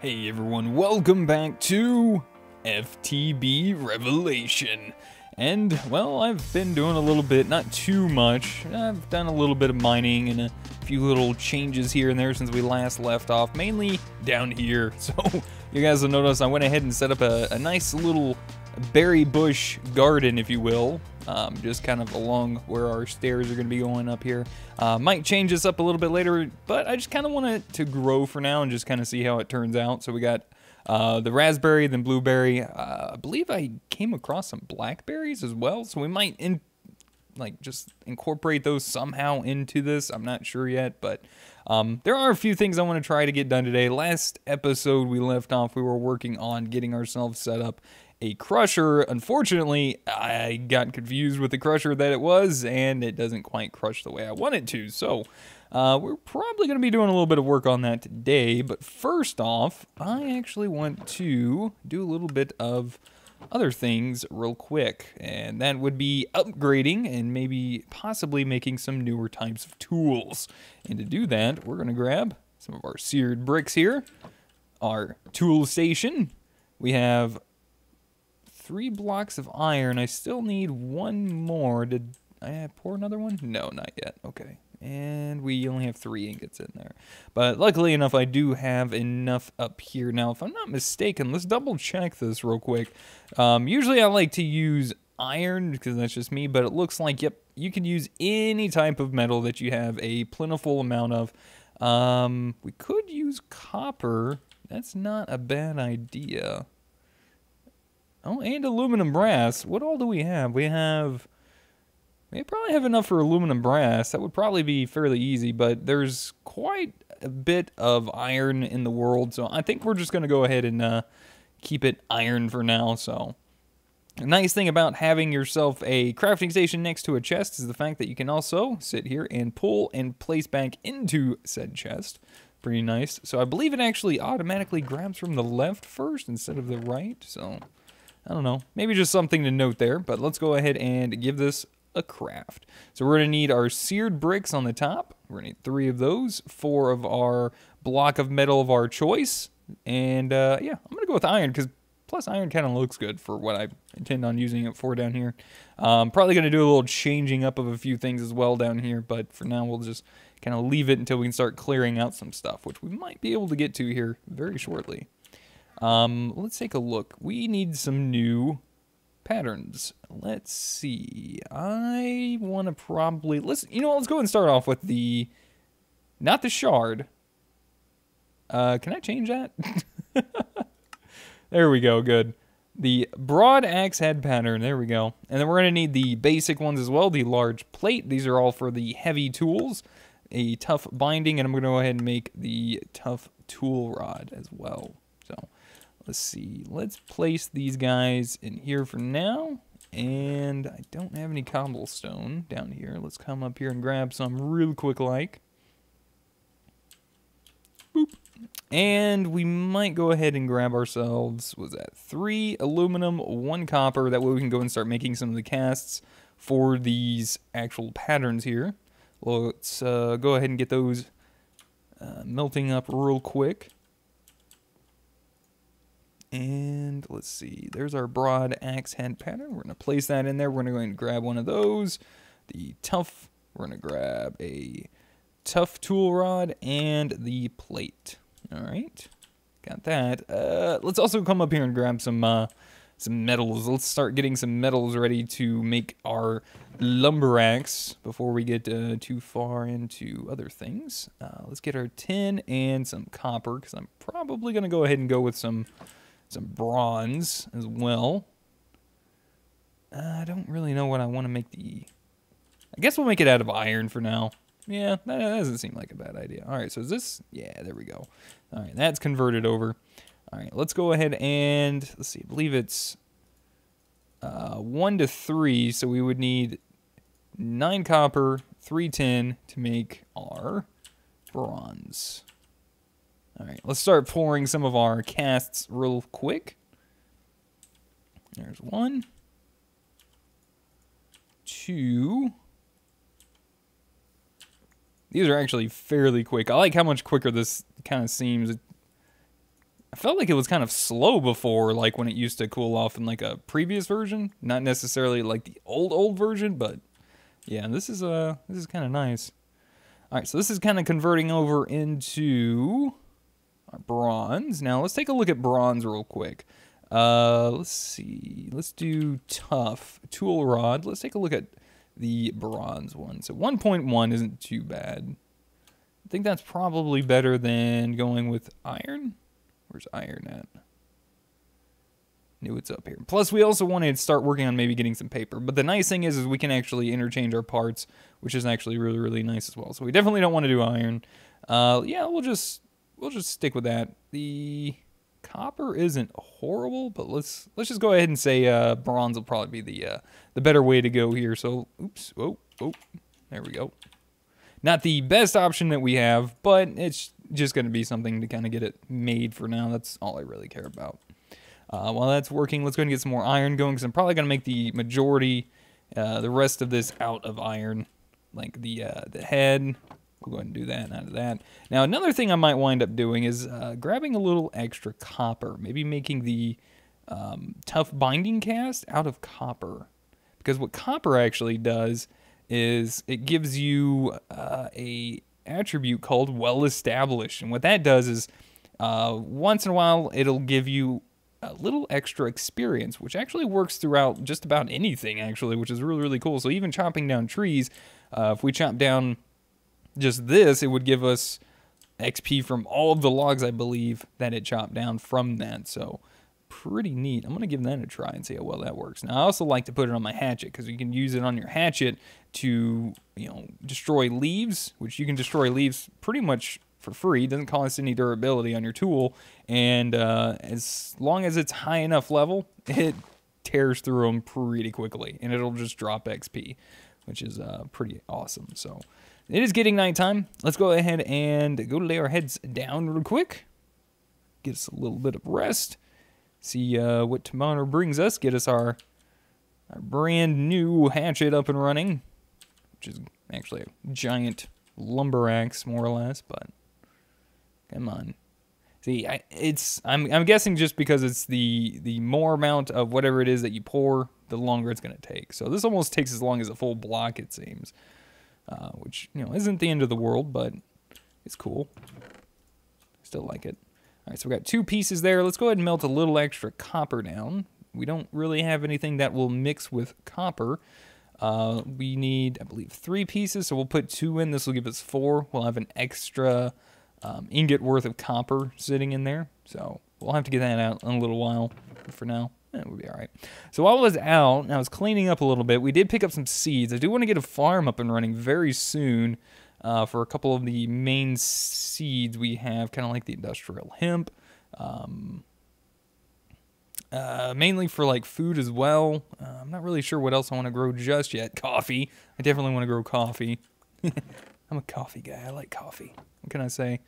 Hey everyone, welcome back to FTB Revelation. And, well, I've been doing a little bit, not too much. I've done a little bit of mining and a few little changes here and there since we last left off, mainly down here. So, you guys will notice I went ahead and set up a nice little berry bush garden, if you will. Just kind of along where our stairs are going to be going up here. Might change this up a little bit later, but I just kind of want it to grow for now and just kind of see how it turns out. So we got the raspberry, then blueberry. I believe I came across some blackberries as well, so we might just incorporate those somehow into this. I'm not sure yet, but there are a few things I want to try to get done today. Last episode we left off, we were working on getting ourselves set up a crusher. Unfortunately, I got confused with the crusher that it was, and it doesn't quite crush the way I want it to. So we're probably going to be doing a little bit of work on that today. But first off, I actually want to do a little bit of other things real quick, and that would be upgrading and maybe possibly making some newer types of tools. And to do that, we're going to grab some of our seared bricks here, our tool station. We have 3 blocks of iron. I still need 1 more. Did I pour another one? No, not yet. Okay. And we only have 3 ingots in there. But luckily enough, I do have enough up here. Now, if I'm not mistaken, let's double check this real quick. Usually I like to use iron because that's just me, but it looks like, yep, you can use any type of metal that you have a plentiful amount of. We could use copper. That's not a bad idea. Oh, and aluminum brass. What all do we have? We probably have enough for aluminum brass. That would probably be fairly easy, but there's quite a bit of iron in the world, so I think we're just going to go ahead and keep it iron for now. So, the nice thing about having yourself a crafting station next to a chest is the fact that you can also sit here and pull and place back into said chest. Pretty nice. So, I believe it actually automatically grabs from the left first instead of the right, so I don't know. Maybe just something to note there, but let's go ahead and give this a craft. So we're going to need our seared bricks on the top. We're going to need 3 of those, 4 of our block of metal of our choice, and yeah, I'm going to go with iron because plus iron kind of looks good for what I intend on using it for down here. Probably going to do a little changing up of a few things as well down here, but for now we'll just kind of leave it until we can start clearing out some stuff, which we might be able to get to here very shortly. Let's take a look. We need some new patterns. Let's see. I want to probably let's go and start off with not the shard. Can I change that? There we go. Good. The broad axe head pattern. There we go. And then we're going to need the basic ones as well. The large plate. These are all for the heavy tools. A tough binding, and I'm going to go ahead and make the tough tool rod as well. So let's see. Let's place these guys in here for now. And I don't have any cobblestone down here. Let's come up here and grab some real quick like. Boop. And we might go ahead and grab ourselves, was that 3 aluminum, 1 copper. That way we can go and start making some of the casts for these actual patterns here. Let's go ahead and get those melting up real quick. And let's see, there's our broad axe head pattern. We're going to place that in there. We're going to go ahead and grab one of those. The tough, we're going to grab a tough tool rod and the plate. All right, got that. Let's also come up here and grab some metals. Let's start getting some metals ready to make our lumber axe before we get too far into other things. Let's get our tin and some copper because I'm probably going to go ahead and go with some bronze as well. I don't really know what I want to make I guess we'll make it out of iron for now. Yeah, that doesn't seem like a bad idea. All right, so is this? Yeah, there we go. All right, that's converted over. All right, let's go ahead and, let's see, I believe it's 1 to 3, so we would need 9 copper, 3 tin to make our bronze. All right, let's start pouring some of our casts real quick. There's 1, 2. These are actually fairly quick. I like how much quicker this kind of seems. I felt like it was kind of slow before, like when it used to cool off in like a previous version. Not necessarily like the old version, but yeah, this is kind of nice. All right, so this is kind of converting over into our bronze. Now let's take a look at bronze real quick. Let's see. Let's do tough tool rod. Let's take a look at the bronze one. So 1.1 isn't too bad. I think that's probably better than going with iron. Where's iron at? Knew it's up here. Plus, we also wanted to start working on maybe getting some paper. But the nice thing is we can actually interchange our parts, which is actually really, really nice as well. So we definitely don't want to do iron. Yeah, we'll just stick with that. The copper isn't horrible, but let's just go ahead and say bronze will probably be the better way to go here. So, oops, oh, there we go. Not the best option that we have, but it's just going to be something to kind of get it made for now. That's all I really care about. While that's working, let's go ahead and get some more iron going, because I'm probably going to make the majority, the rest of this out of iron. Like the head, we'll go ahead and do that out of that. Now, another thing I might wind up doing is grabbing a little extra copper. Maybe making the tough binding cast out of copper. Because what copper actually does is it gives you a attribute called well established. And what that does is once in a while it'll give you a little extra experience, which actually works throughout just about anything, actually, which is really, really cool. So even chopping down trees, if we chop down just this, it would give us XP from all of the logs, I believe, that it chopped down from that. So pretty neat. I'm going to give that a try and see how well that works. Now, I also like to put it on my hatchet, because you can use it on your hatchet to, destroy leaves, which you can destroy leaves pretty much for free. It doesn't cost any durability on your tool, and as long as it's high enough level, it tears through them pretty quickly, and it'll just drop XP, which is pretty awesome. So it is getting nighttime. Let's go ahead and go lay our heads down real quick, get us a little bit of rest, see what tomorrow brings us, get us our brand new hatchet up and running, which is actually a giant lumber axe, more or less, but come on. See, I'm guessing just because it's the more amount of whatever it is that you pour, the longer it's going to take. So this almost takes as long as a full block, it seems. Which, isn't the end of the world, but it's cool. Still like it. All right, so we got 2 pieces there. Let's go ahead and melt a little extra copper down. We don't really have anything that will mix with copper. We need, I believe, 3 pieces, so we'll put 2 in. This will give us 4. We'll have an extra ingot worth of copper sitting in there, so we'll have to get that out in a little while. But for now, we'll be all right. So while I was out, and I was cleaning up a little bit, we did pick up some seeds. I do want to get a farm up and running very soon for a couple of the main seeds we have, kind of like the industrial hemp. Mainly for like food as well. I'm not really sure what else I want to grow just yet. Coffee. I definitely want to grow coffee. I'm a coffee guy. I like coffee. What can I say?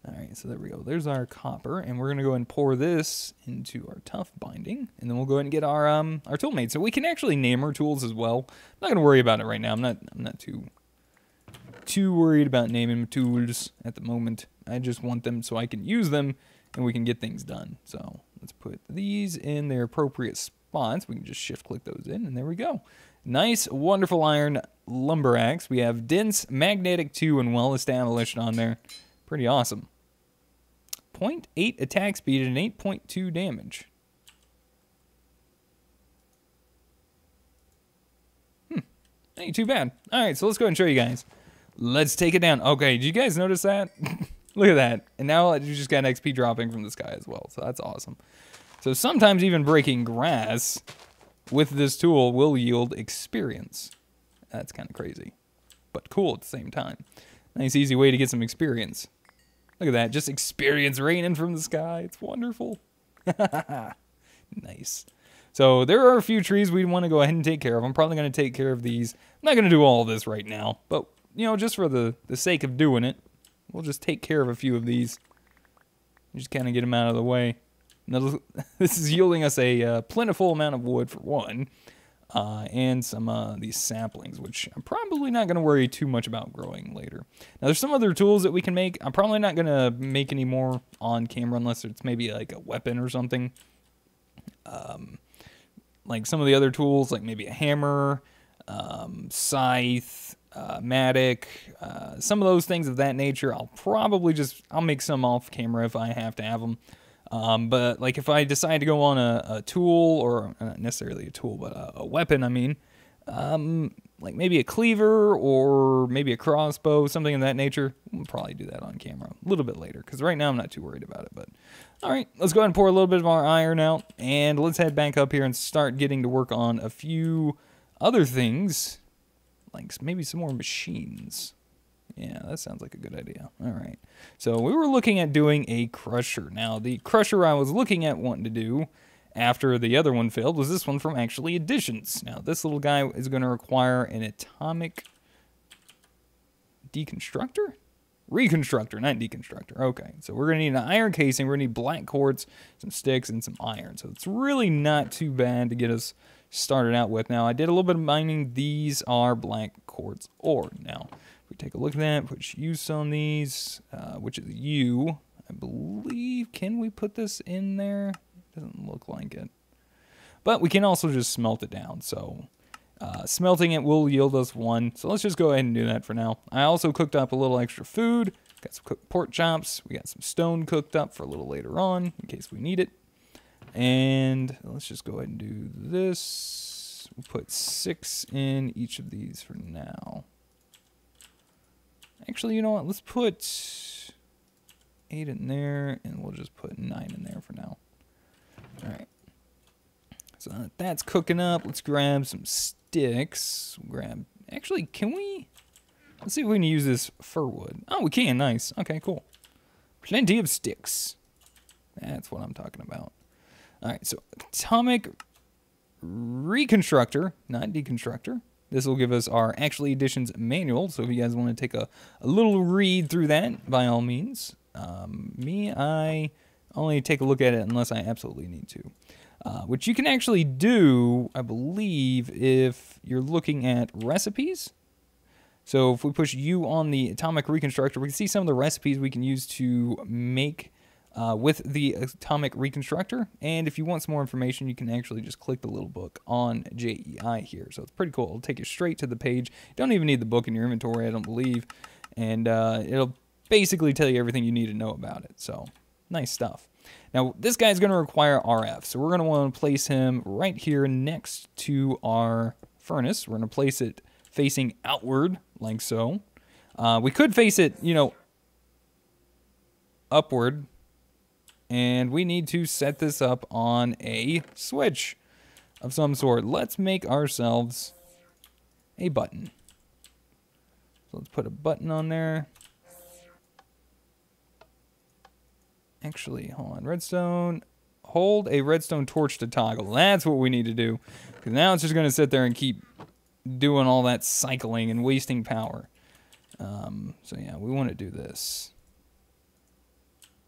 All right, so there we go. There's our copper, and we're gonna go and pour this into our tough binding, and then we'll go ahead and get our tool made. So we can actually name our tools as well. I'm not gonna worry about it right now. I'm not too worried about naming tools at the moment. I just want them so I can use them, and we can get things done. So let's put these in their appropriate spots. We can just shift click those in, and there we go. Nice, wonderful iron lumber axe. We have dense, magnetic 2, and well established on there. Pretty awesome. 0.8 attack speed and 8.2 damage. Ain't too bad. Alright, so let's go ahead and show you guys. Let's take it down. Okay, did you guys notice that? Look at that. And now you just got XP dropping from the sky as well. So that's awesome. So sometimes even breaking grass with this tool will yield experience. That's kind of crazy, but cool at the same time. Nice, easy way to get some experience. Look at that, just experience raining from the sky. It's wonderful. Nice. So there are a few trees we want to go ahead and take care of. I'm probably going to take care of these. I'm not going to do all of this right now, but, just for the sake of doing it, we'll just take care of a few of these. Just kind of get them out of the way. Now, this is yielding us a plentiful amount of wood, for one. and some these saplings, which I'm probably not going to worry too much about growing later. Now, there's some other tools that we can make. I'm probably not going to make any more on camera unless it's maybe like a weapon or something. Like some of the other tools, like maybe a hammer, scythe, mattock, some of those things of that nature. I'll make some off camera if I have to have them. But like if I decide to go on a tool, or not necessarily a tool, but a weapon, I mean, like maybe a cleaver or maybe a crossbow, something of that nature, we'll probably do that on camera a little bit later, because right now I'm not too worried about it. But all right, let's go ahead and pour a little bit of our iron out, and let's head back up here and start getting to work on a few other things, like maybe some more machines. Yeah, that sounds like a good idea. All right. So we were looking at doing a crusher. Now, the crusher I was looking at wanting to do after the other one failed was this one from Actually Additions. Now, this little guy is going to require an atomic deconstructor? Reconstructor, not deconstructor. Okay, so we're going to need an iron casing. We're going to need black quartz, some sticks, and some iron. So it's really not too bad to get us started out with. Now, I did a little bit of mining. These are black quartz ore. Now, we take a look at that, put use on these, which is U, I believe. Can we put this in there? Doesn't look like it. But we can also just smelt it down. So smelting it will yield us 1. So let's just go ahead and do that for now. I also cooked up a little extra food. Got some cooked pork chops. We got some stone cooked up for a little later on in case we need it. And let's just go ahead and do this. We'll put 6 in each of these for now. Actually, you know what? Let's put 8 in there, and we'll just put 9 in there for now. All right. So that's cooking up. Let's grab some sticks. Actually, can we? Let's see if we can use this fir wood. Oh, we can. Nice. Okay, cool. Plenty of sticks. That's what I'm talking about. All right, so atomic reconstructor, not deconstructor. This will give us our Actually Additions manual, so if you guys want to take a little read through that, by all means. I only take a look at it unless I absolutely need to. Which you can actually do, I believe, if you're looking at recipes. So if we push U on the atomic reconstructor, we can see some of the recipes we can use to make with the atomic reconstructor. And if you want some more information, you can actually just click the little book on JEI here. So it's pretty cool. It'll take you straight to the page. You don't even need the book in your inventory, I don't believe. And it'll basically tell you everything you need to know about it. So nice stuff. Now, this guy's going to require RF. So we're going to want to place him right here next to our furnace. We're going to place it facing outward, like so. We could face it, you know, upward. And we need to set this up on a switch of some sort. Let's make ourselves a button. So let's put a button on there. Actually, hold on. Redstone. Hold a redstone torch to toggle. That's what we need to do. Because now it's just going to sit there and keep doing all that cycling and wasting power. So yeah, we want to do this.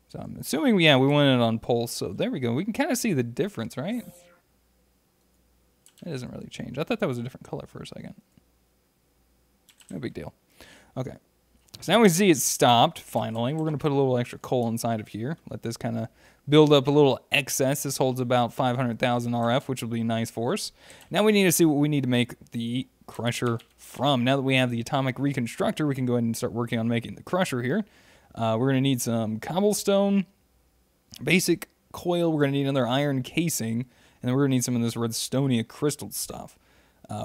So I'm assuming, yeah, we want it on pulse. So there we go. We can kind of see the difference, right? It doesn't really change. I thought that was a different color for a second. No big deal. Okay. So now we see it stopped, finally. We're going to put a little extra coal inside of here. Let this kind of build up a little excess. This holds about 500,000 RF, which will be nice for us. Now we need to see what we need to make the crusher from. Now that we have the atomic reconstructor, we can go ahead and start working on making the crusher here. We're going to need some cobblestone, basic coil. We're going to need another iron casing, and then we're going to need some of this redstonia crystal stuff.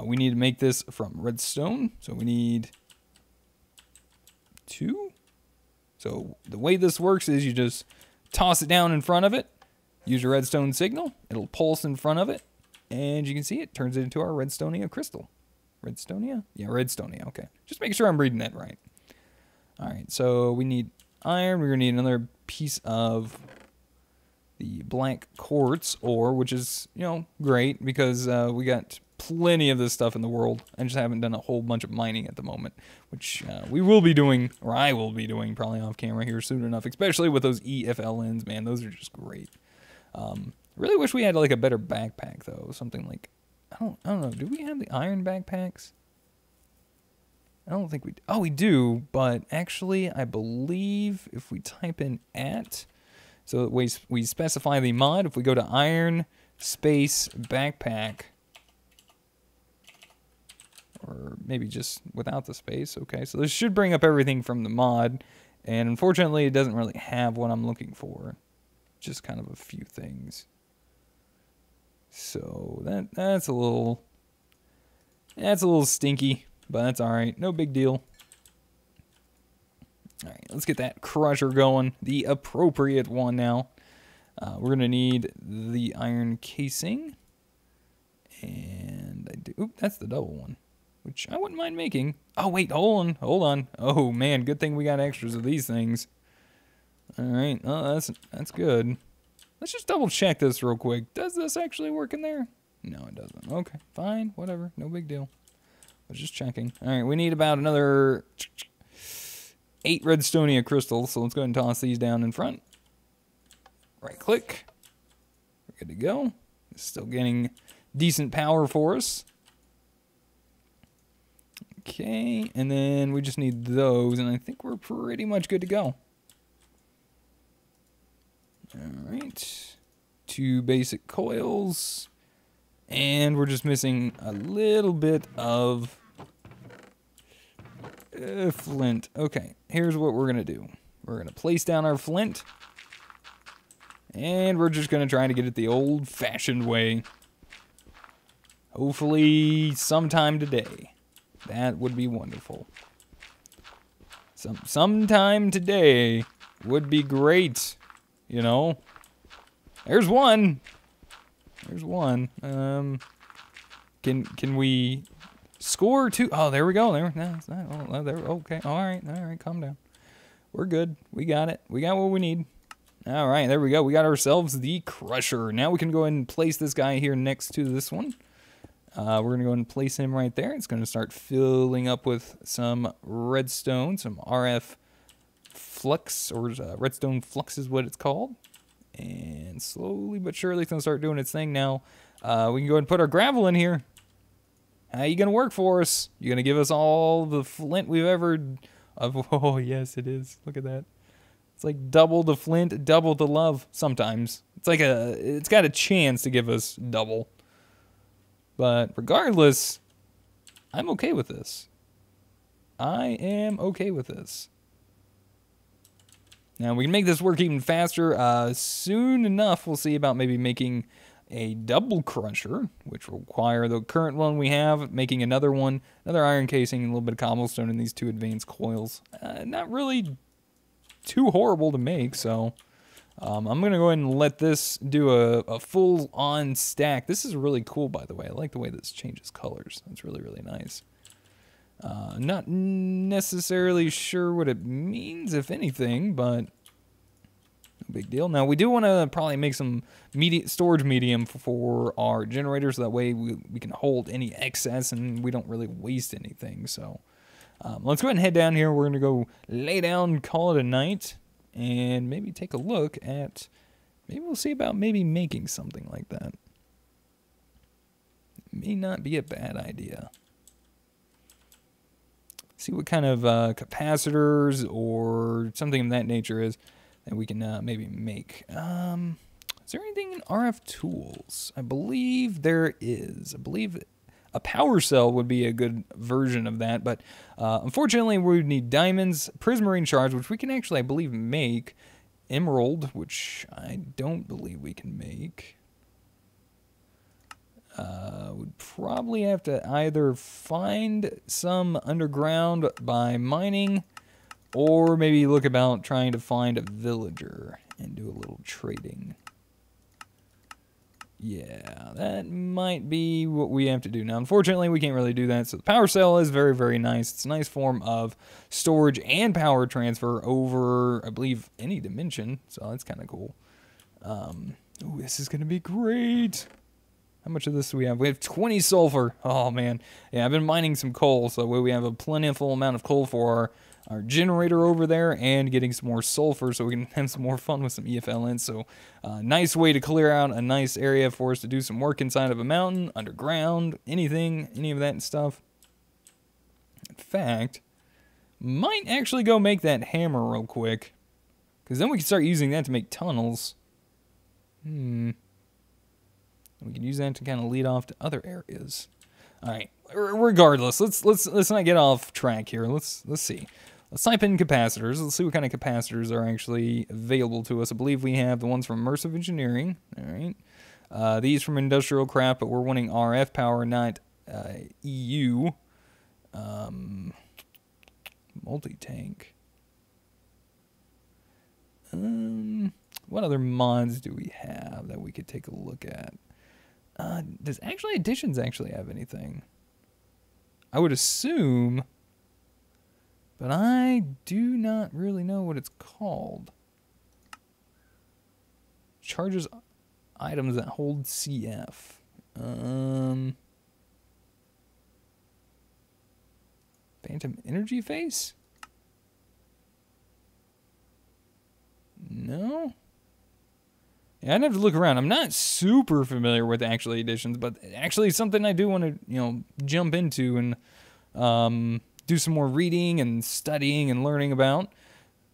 We need to make this from redstone, so we need 2. So the way this works is you just toss it down in front of it, use your redstone signal, it'll pulse in front of it, and you can see it turns it into our redstonia crystal. Redstonia? Yeah, redstonia, okay. Just make sure I'm reading that right. All right, so we need iron. We're going to need another piece of the black quartz ore, which is, you know, great because we got plenty of this stuff in the world. I just haven't done a whole bunch of mining at the moment, which we will be doing, or I will be doing probably off camera here soon enough, especially with those EFLNs, man. Those are just great. Really wish we had like a better backpack, though. Something like I don't know. Do we have the iron backpacks? I don't think we do. Oh, we do, but actually, I believe if we type in so we specify the mod. If we go to iron space backpack, or maybe just without the space. Okay, so this should bring up everything from the mod, and unfortunately, it doesn't really have what I'm looking for. Just kind of a few things. So that's a little stinky. But that's alright. No big deal. Alright, let's get that crusher going. The appropriate one now. We're going to need the iron casing. And oop, that's the double one. Which I wouldn't mind making. Oh, wait, hold on. Oh, man, good thing we got extras of these things. Alright, oh, that's good. Let's just double check this real quick. Does this actually work in there? No, it doesn't. Okay, fine, whatever. No big deal. I was just checking. All right, we need about another 8 redstonia crystals, so let's go ahead and toss these down in front. Right click. We're good to go. It's still getting decent power for us. Okay, and then we just need those, and I think we're pretty much good to go. All right. 2 basic coils. And we're just missing a little bit of flint. Okay, here's what we're going to do. We're going to place down our flint. And we're just going to try to get it the old-fashioned way. Hopefully sometime today. That would be wonderful. Sometime today would be great. You know? There's one. There's one. Can we score 2? Oh, there we go. There. No, it's not. Oh, there. Okay. All right. Calm down. We're good. We got it. We got what we need. All right. There we go. We got ourselves the crusher. Now we can go ahead and place this guy here next to this one. We're gonna go ahead and place him right there. It's gonna start filling up with some redstone, some RF flux, or redstone flux is what it's called. And slowly but surely it's going to start doing its thing now. We can go ahead and put our gravel in here. How you going to work for us? You going to give us all the flint we've ever... Oh, yes, it is. Look at that. It's like double the flint, double the love sometimes. It's like it's got a chance to give us double. But regardless, I'm okay with this. I am okay with this. Now, we can make this work even faster. Soon enough, we'll see about maybe making a double crusher, which will require the current one we have, making another one, another iron casing, and a little bit of cobblestone in these 2 advanced coils. Not really too horrible to make, so I'm going to go ahead and let this do a full-on stack. This is really cool, by the way. I like the way this changes colors. That's really, really nice. Not necessarily sure what it means, if anything, but no big deal. Now, we do want to probably make some storage medium for our generator, so that way we can hold any excess and we don't really waste anything. So let's go ahead and head down here. We're going to go lay down, call it a night, and maybe take a look at... Maybe we'll see about maybe making something like that. May not be a bad idea. See what kind of capacitors or something of that nature is that we can maybe make. Is there anything in RF tools? I believe there is. I believe a power cell would be a good version of that, but unfortunately we would need diamonds, prismarine shards, which we can actually, I believe, make. Emerald, which I don't believe we can make. Would probably have to either find some underground by mining, or maybe look about trying to find a villager and do a little trading. Yeah, that might be what we have to do. Now, unfortunately, we can't really do that, so the power cell is very, very nice. It's a nice form of storage and power transfer over, I believe, any dimension, so that's kind of cool. Ooh, this is going to be great. How much of this do we have? We have 20 sulfur. Oh, man. Yeah, I've been mining some coal, so we have a plentiful amount of coal for our generator over there and getting some more sulfur so we can have some more fun with some EFLN. So nice way to clear out a nice area for us to do some work inside of a mountain, underground, anything, any of that stuff. In fact, might actually go make that hammer real quick, because then we can start using that to make tunnels. We can use that to kind of lead off to other areas. All right. Regardless, let's not get off track here. Let's see. Let's type in capacitors. Let's see what kind of capacitors are actually available to us. I believe we have the ones from Immersive Engineering. All right. These from Industrial Craft, but we're wanting RF power, not EU. Multi-tank. What other mods do we have that we could take a look at? Does actually Additions actually have anything? I would assume, but I do not really know what it's called. Charges items that hold CF. Phantom Energy Face? No? Yeah, I'd have to look around. I'm not super familiar with actually Additions, but actually something I do want to, jump into and do some more reading and studying and learning about.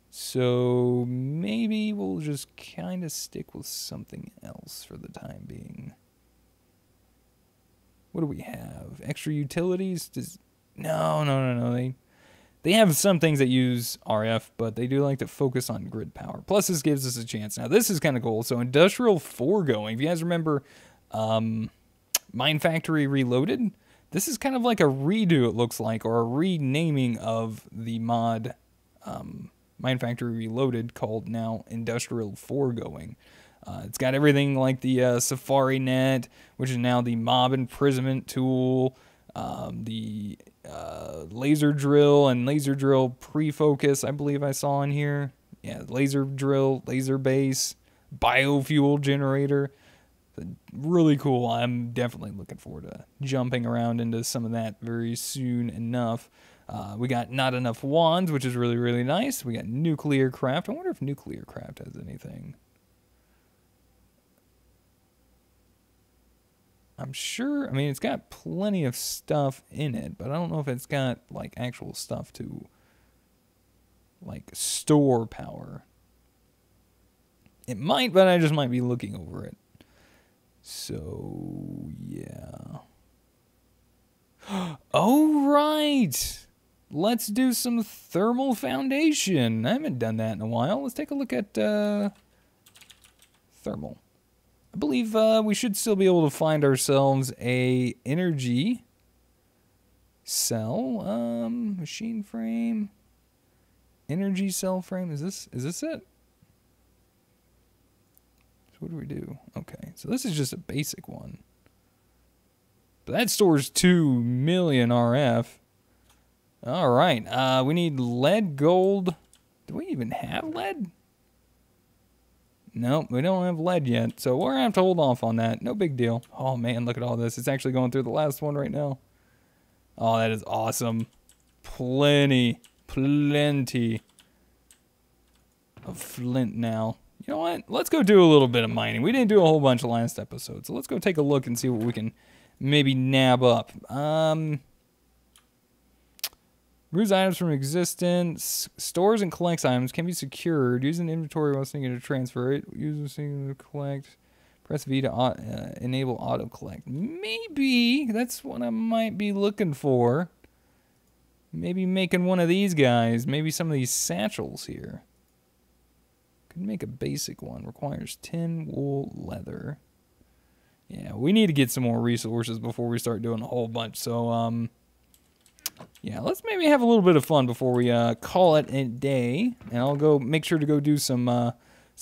So maybe we'll just kind of stick with something else for the time being. What do we have? Extra utilities? No. They have some things that use RF, but they do like to focus on grid power. Plus, this gives us a chance. Now, this is kind of cool. So, Industrial Foregoing. If you guys remember Mine Factory Reloaded, this is kind of like a redo, it looks like, or a renaming of the mod Mine Factory Reloaded, called now Industrial Foregoing. It's got everything like the Safari Net, which is now the mob imprisonment tool, the laser drill and laser drill pre-focus, I believe I saw in here. Yeah, laser drill, laser base, biofuel generator. Really cool. I'm definitely looking forward to jumping around into some of that very soon enough. We got not enough wands, which is really, really nice. We got nuclear craft. I wonder if nuclear craft has anything. I'm sure, I mean, it's got plenty of stuff in it, but I don't know if it's got, like, actual stuff to, like, store power. It might, but I just might be looking over it. So, yeah. Oh, right! Let's do some thermal foundation. I haven't done that in a while. Let's take a look at thermal. I believe we should still be able to find ourselves a energy cell, machine frame, energy cell frame. Is this it? So what do we do? Okay, so this is just a basic one, but that stores 2 million RF. All right, we need lead, gold. Do we even have lead? Nope, we don't have lead yet, so we're going to have to hold off on that. No big deal. Oh, man, look at all this. It's actually going through the last one right now. Oh, that is awesome. Plenty of flint now. You know what? Let's go do a little bit of mining. We didn't do a whole bunch last episode, so let's go take a look and see what we can maybe nab up. Removes items from existence. Stores and collects items. Can be secured. Use an inventory while thinking to transfer it. Use a single to collect. Press V to enable auto collect. Maybe that's what I might be looking for. Maybe making one of these guys. Maybe some of these satchels here. Could make a basic one. Requires tin, wool, leather. Yeah, we need to get some more resources before we start doing a whole bunch. So, yeah, let's maybe have a little bit of fun before we call it a day. And I'll go make sure to go do some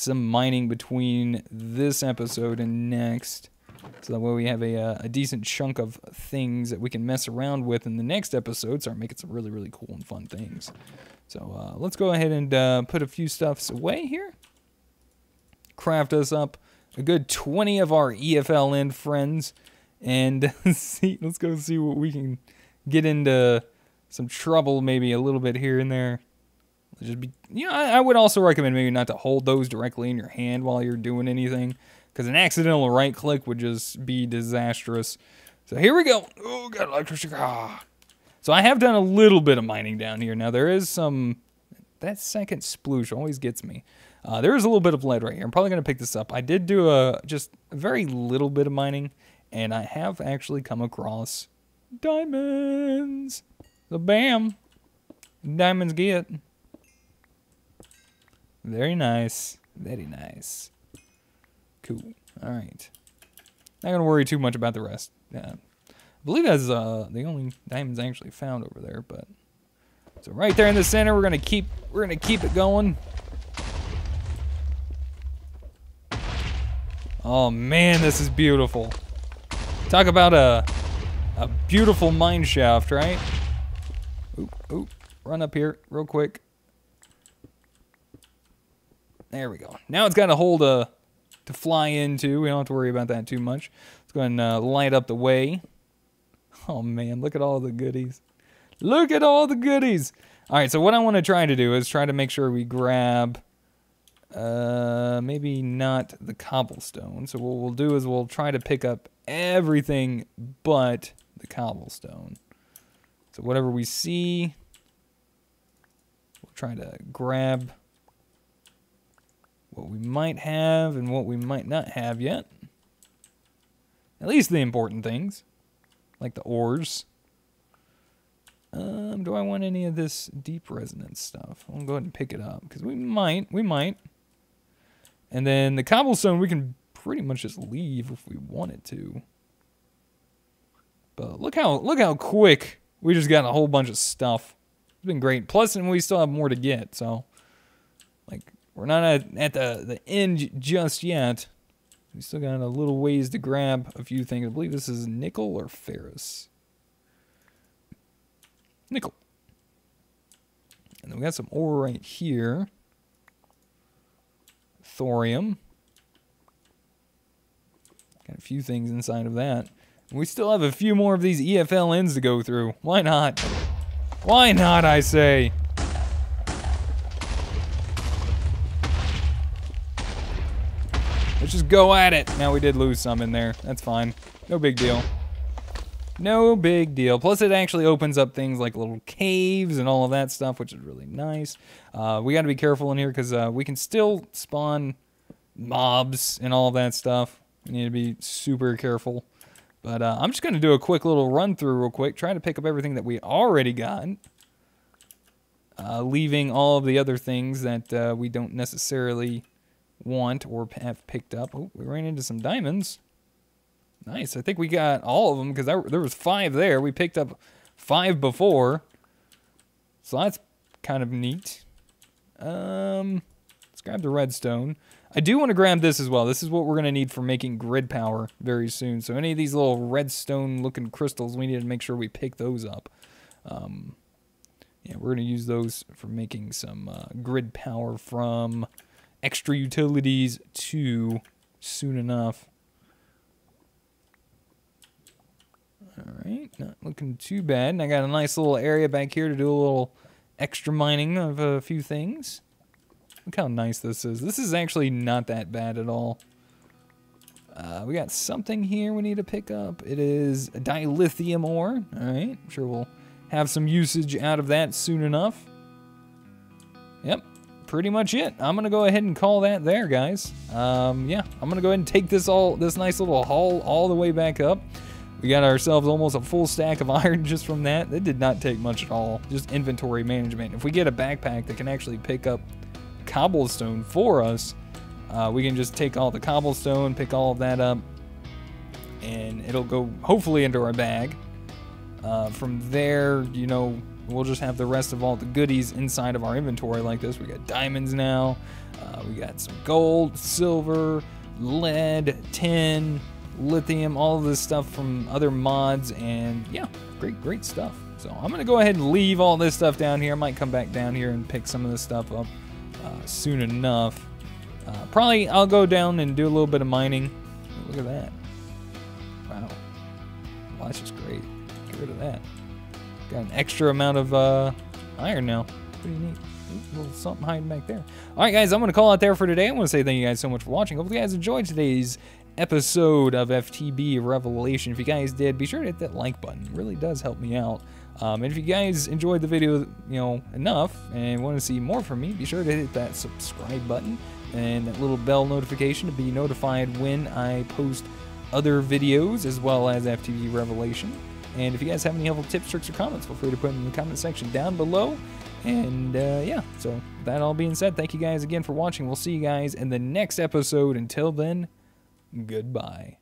mining between this episode and next. So that way we have a decent chunk of things that we can mess around with in the next episode. Start making some really, really cool and fun things. So let's go ahead and put a few stuffs away here. Craft us up a good 20 of our EFLN friends. And let's go see what we can get into some trouble maybe a little bit here and there. just be, you know, I would also recommend maybe not to hold those directly in your hand while you're doing anything, because an accidental right click would just be disastrous. So here we go. Oh, got electricity. Ah. So I have done a little bit of mining down here. Now there is some, that second sploosh always gets me. There is a little bit of lead right here. I'm probably going to pick this up. I did do just a very little bit of mining, and I have actually come across diamonds. So bam, diamonds get. Very nice, very nice. Cool. All right. Not going to worry too much about the rest. Yeah. I believe that's the only diamonds I actually found over there, but so right there in the center, we're gonna keep it going. Oh man, this is beautiful. Talk about a beautiful mine shaft, right? Oop, run up here real quick. There we go. Now it's got a hole to fly into. We don't have to worry about that too much. Let's go ahead and light up the way. Oh man, look at all the goodies. Look at all the goodies. All right, so what I want to try to do is try to make sure we grab, maybe not the cobblestone. So what we'll do is we'll try to pick up everything but the cobblestone. So whatever we see, we'll try to grab what we might have and what we might not have yet. At least the important things. Like the ores. Do I want any of this deep resonance stuff? I'll go ahead and pick it up because we might. And then the cobblestone we can pretty much just leave if we wanted to. But look how quick we just got a whole bunch of stuff. It's been great. Plus, and we still have more to get. So, like, we're not at the end just yet. We still got a little ways to grab a few things. I believe this is nickel or ferrous. Nickel. And then we got some ore right here. Thorium. Got a few things inside of that. And we still have a few more of these EFLNs to go through. Why not? Why not, I say? Let's just go at it. Now we did lose some in there. That's fine. No big deal. No big deal. Plus it actually opens up things like little caves and all of that stuff, which is really nice. We got to be careful in here because we can still spawn mobs and all of that stuff. We need to be super careful. But I'm just going to do a quick little run through real quick. Try to pick up everything that we already got. Leaving all of the other things that we don't necessarily want or have picked up. Oh, we ran into some diamonds. Nice. I think we got all of them because there was 5 there. We picked up 5 before. So that's kind of neat. Let's grab the redstone. I do want to grab this as well. This is what we're going to need for making grid power very soon. So any of these little redstone looking crystals, we need to make sure we pick those up. Yeah, we're going to use those for making some grid power from extra utilities to soon enough. Alright, not looking too bad. And I got a nice little area back here to do a little extra mining of a few things. Look how nice this is. This is actually not that bad at all. We got something here we need to pick up. It is a dilithium ore. Alright, I'm sure we'll have some usage out of that soon enough. Yep. Pretty much it. I'm gonna go ahead and call that there, guys. Yeah, I'm gonna go ahead and take this nice little haul all the way back up. We got ourselves almost a full stack of iron just from that. That did not take much at all. Just inventory management. If we get a backpack that can actually pick up cobblestone for us, we can just take all the cobblestone, pick all of that up, and it'll go hopefully into our bag. From there, you know, we'll just have the rest of all the goodies inside of our inventory like this. We got diamonds now. We got some gold, silver, lead, tin, lithium, all of this stuff from other mods, and yeah, great stuff. So I'm going to go ahead and leave all this stuff down here. I might come back down here and pick some of this stuff up soon enough. Probably I'll go down and do a little bit of mining. Look at that. Wow. Well, that's just great. Get rid of that. Got an extra amount of iron now. Pretty neat. a little something hiding back there. All right, guys, I'm going to call out there for today. I want to say thank you guys so much for watching. Hopefully you guys enjoyed today's episode of FTB Revelation. If you guys did, be sure to hit that like button. It really does help me out. And if you guys enjoyed the video, enough and want to see more from me, be sure to hit that subscribe button and that little bell notification to be notified when I post other videos as well as FTB Revelation. And if you guys have any helpful tips, tricks, or comments, feel free to put them in the comment section down below. And yeah, so that all being said, thank you guys again for watching. We'll see you guys in the next episode. Until then, goodbye.